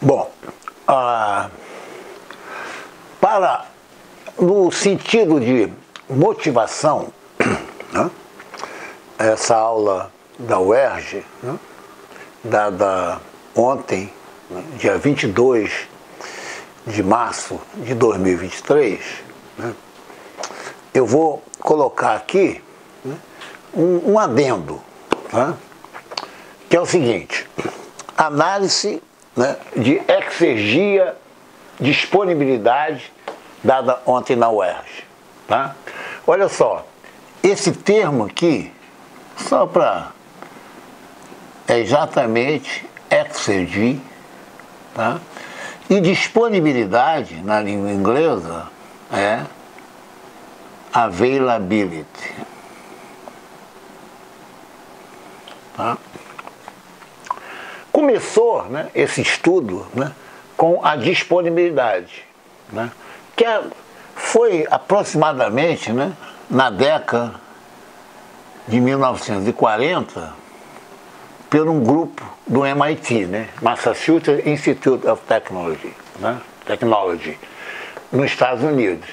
Bom, no sentido de motivação, né, essa aula da UERJ, né, dada ontem, né, dia 22 de março de 2023, né, eu vou colocar aqui, né, um adendo, né, que é o seguinte: análise, né, de exegesia, disponibilidade, dada ontem na UERJ. Tá? Olha só, esse termo aqui, só para... é exatamente exegesia, tá? E disponibilidade, na língua inglesa, é availability. Tá? Começou, né, esse estudo, né, com a disponibilidade, né, que foi aproximadamente, né, na década de 1940, por um grupo do MIT, né, Massachusetts Institute of Technology, né, nos Estados Unidos.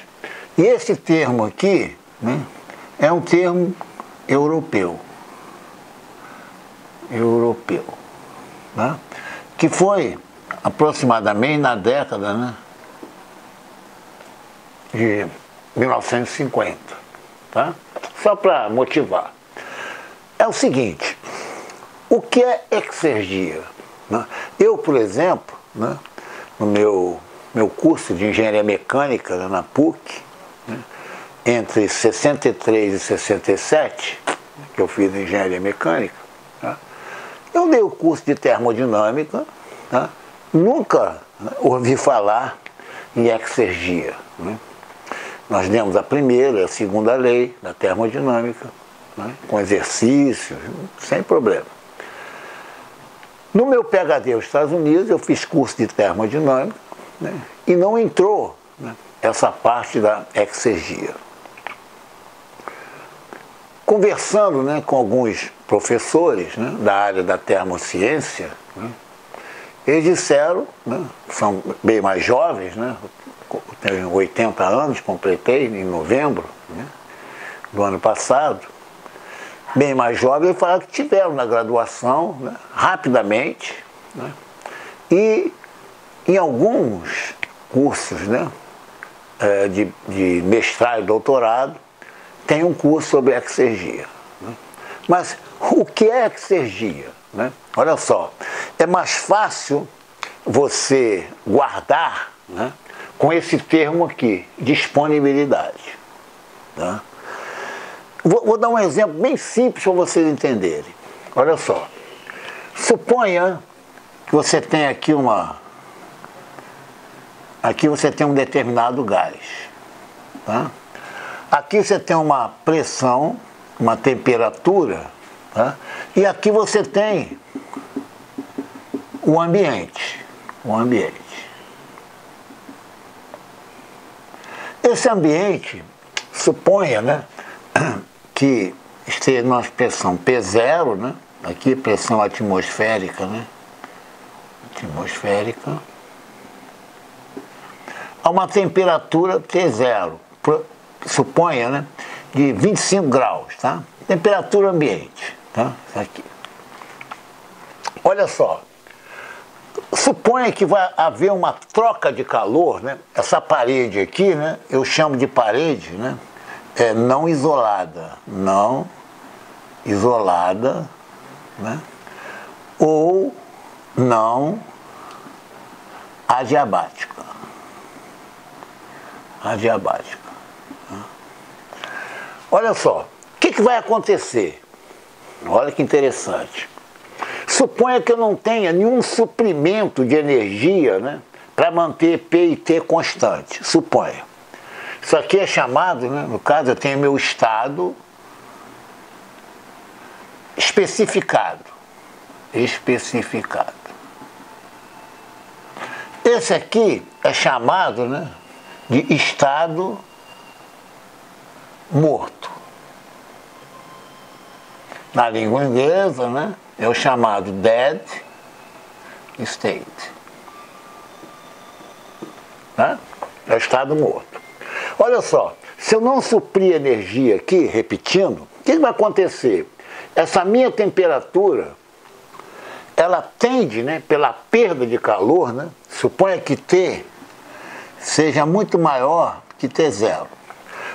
E esse termo aqui, né, é um termo europeu. Né, que foi aproximadamente na década, né, de 1950. Tá? Só para motivar. É o seguinte: o que é exegesia? Né? Eu, por exemplo, né, no meu curso de engenharia mecânica, né, na PUC, né, entre 63 e 67, que eu fiz engenharia mecânica, tá? Eu dei o curso de termodinâmica, tá? Nunca, né, ouvi falar em exegesia. Né? Nós demos a primeira e a segunda lei da termodinâmica, né, com exercícios, sem problema. No meu PhD nos Estados Unidos, eu fiz curso de termodinâmica, né, e não entrou, né, essa parte da exegesia. Conversando, né, com alguns professores, né, da área da termociência, né, eles disseram, né, são bem mais jovens, né, eu tenho 80 anos, completei em novembro, né, do ano passado, bem mais jovens, eles falaram que tiveram na graduação, né, rapidamente, né, e em alguns cursos, né, de mestrado e doutorado, tem um curso sobre exegesia. Né? Mas o que é exegesia? Né? Olha só, é mais fácil você guardar, né, com esse termo aqui, disponibilidade. Tá? Vou dar um exemplo bem simples para vocês entenderem. Olha só, suponha que você tem aqui você tem um determinado gás. Tá? Aqui você tem uma pressão, uma temperatura, tá? E aqui você tem o ambiente. Esse ambiente, suponha, né, que esteja numa pressão P0, né? Aqui pressão atmosférica, né? A uma temperatura T0. Suponha, né, de 25 graus, tá? Temperatura ambiente, tá? Isso aqui. Olha só, suponha que vai haver uma troca de calor, né? Essa parede aqui, né, eu chamo de parede, né, não isolada, né, ou não adiabática. Olha só, o que vai acontecer? Olha que interessante. Suponha que eu não tenha nenhum suprimento de energia, né, para manter P e T constante. Suponha. Isso aqui é chamado, né, no caso eu tenho meu estado especificado. Esse aqui é chamado, né, de estado morto. Na língua inglesa, né, é o chamado dead state. né? É o estado morto. Olha só, se eu não suprir energia aqui, repetindo, o que vai acontecer? Essa minha temperatura, ela tende, né, pela perda de calor, né, suponha que T seja muito maior que T0.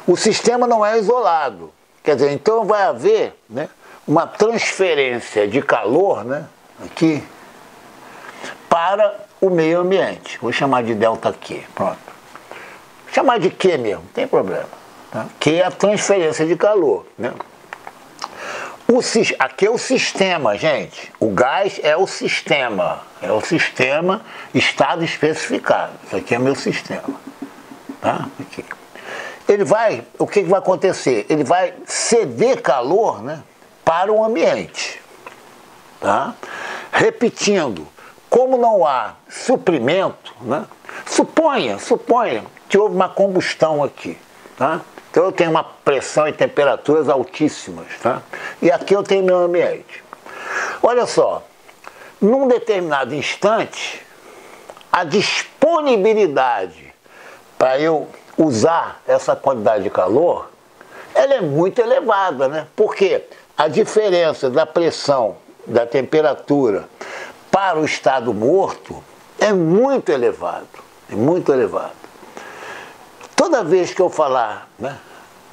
O sistema não é isolado, quer dizer, então vai haver, né, uma transferência de calor, né, aqui, para o meio ambiente. Vou chamar de ΔQ, pronto. Vou chamar de Q mesmo, não tem problema. Tá? Q é a transferência de calor, né? Aqui é o sistema, gente. O gás é o sistema. É o sistema estado especificado. Isso aqui é meu sistema. Tá? Aqui. Ele vai, o que vai acontecer? Ele vai ceder calor, né, para o ambiente. Tá? Repetindo, como não há suprimento, né, suponha que houve uma combustão aqui. Tá? Então eu tenho uma pressão e temperaturas altíssimas, tá? E aqui eu tenho meu ambiente. Olha só, num determinado instante, a disponibilidade para eu usar essa quantidade de calor, ela é muito elevada, né? Porque a diferença da pressão, da temperatura para o estado morto é muito elevado, é muito elevado. Toda vez que eu falar, né,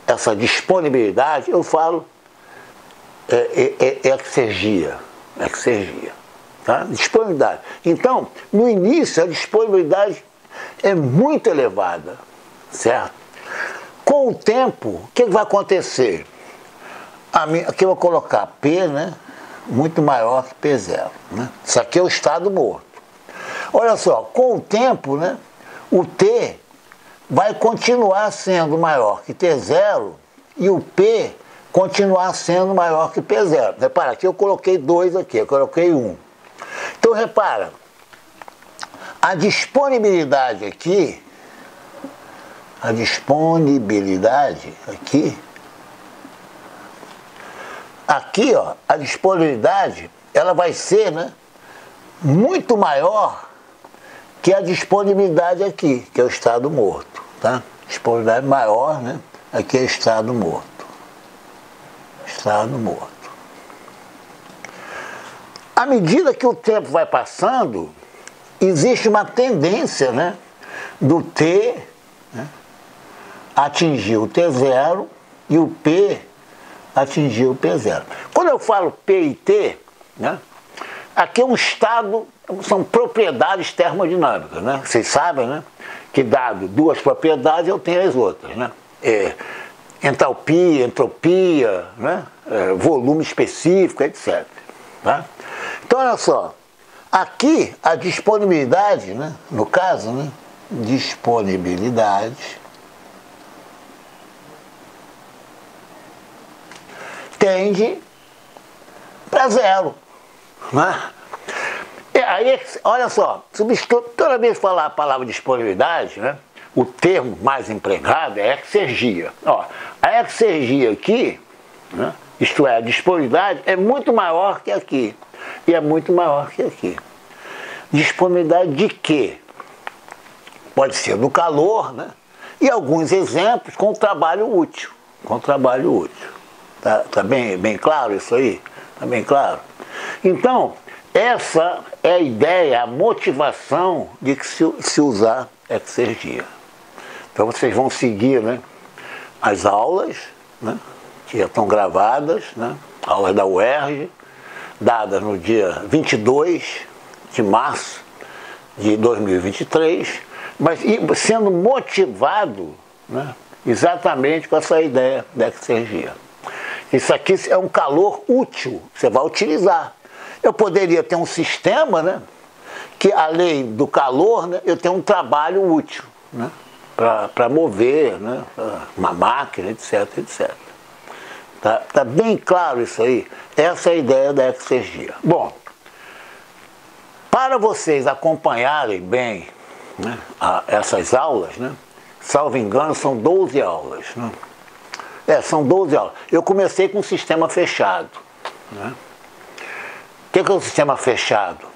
essa disponibilidade, eu falo exergia, tá? Disponibilidade. Então, no início, a disponibilidade é muito elevada, certo? Com o tempo, o que vai acontecer? Aqui eu vou colocar P, né, muito maior que P0. Né? Isso aqui é o estado morto. Olha só, com o tempo, né, o T vai continuar sendo maior que T0 e o P continuar sendo maior que P0. Repara, aqui eu coloquei 2 aqui, eu coloquei 1. Então, repara, a disponibilidade aqui, aqui, ó, a disponibilidade, ela vai ser, né, muito maior que a disponibilidade aqui, que é o estado morto, tá? Disponibilidade maior, né? Aqui é estado morto. Estado morto. À medida que o tempo vai passando, existe uma tendência, né, do T, né, atingir o T0 e o P atingir o P0. Quando eu falo P e T, né, aqui é um estado, são propriedades termodinâmicas, né? Vocês sabem, né, que dado duas propriedades eu tenho as outras, né? Entalpia, entropia, né? Volume específico, etc. Tá? Então, olha só, aqui a disponibilidade, né, no caso, né, disponibilidade tende para 0. Né? Aí, olha só, toda vez que falar a palavra disponibilidade, né, o termo mais empregado é exergia. Ó, a exergia aqui, né, isto é, a disponibilidade é muito maior que aqui. E é muito maior que aqui. Disponibilidade de quê? Pode ser do calor, né? E alguns exemplos com trabalho útil. Com trabalho útil. Tá bem claro isso aí? Tá bem claro? Então, essa é a ideia, a motivação de que se usar exergia. Então vocês vão seguir, né, as aulas, né, que já estão gravadas, né, aulas da UERJ, dadas no dia 22 de março de 2023, mas sendo motivado, né, exatamente com essa ideia da exergia. Isso aqui é um calor útil, você vai utilizar. Eu poderia ter um sistema, né, que além do calor, né, eu tenho um trabalho útil, né, para mover, né, uma máquina, etc, etc. Tá bem claro isso aí? Essa é a ideia da exergia. Bom, para vocês acompanharem bem, né, essas aulas, né, salvo engano, são 12 aulas. Né? São 12 aulas. Eu comecei com um sistema fechado. Né? O que é o sistema fechado?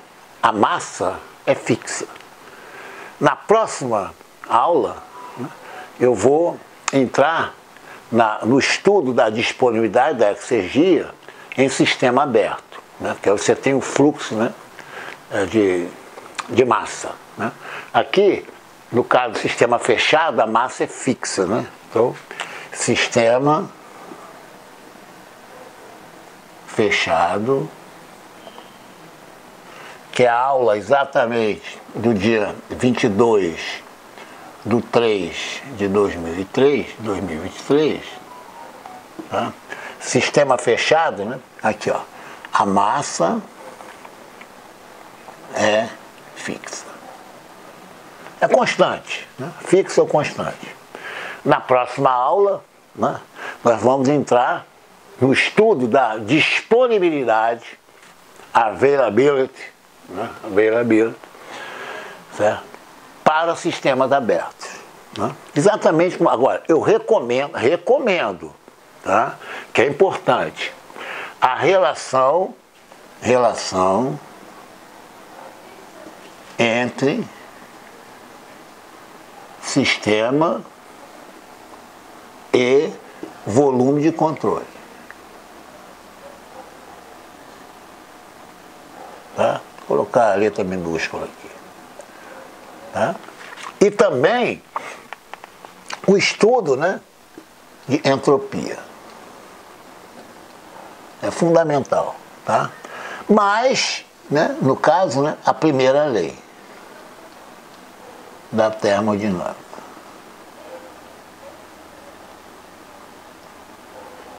A massa é fixa. Na próxima aula, né, eu vou entrar no estudo da disponibilidade da exergia em sistema aberto, né, que aí você tem o fluxo, né, de massa. Né. Aqui, no caso do sistema fechado, a massa é fixa. Né. Então, sistema fechado, que é a aula exatamente do dia 22/3/2023, tá? Sistema fechado, né? Aqui, ó, a massa é fixa. É constante, né? Fixa ou constante. Na próxima aula, né, nós vamos entrar no estudo da disponibilidade, availability, né, certo? Para sistemas abertos. Né? Exatamente como agora, eu recomendo, tá? Que é importante, a relação entre sistema e volume de controle. Tá? Vou colocar a letra minúscula aqui. Tá? E também o estudo, né, de entropia. É fundamental. Tá? Mas, né, no caso, né, a primeira lei da termodinâmica.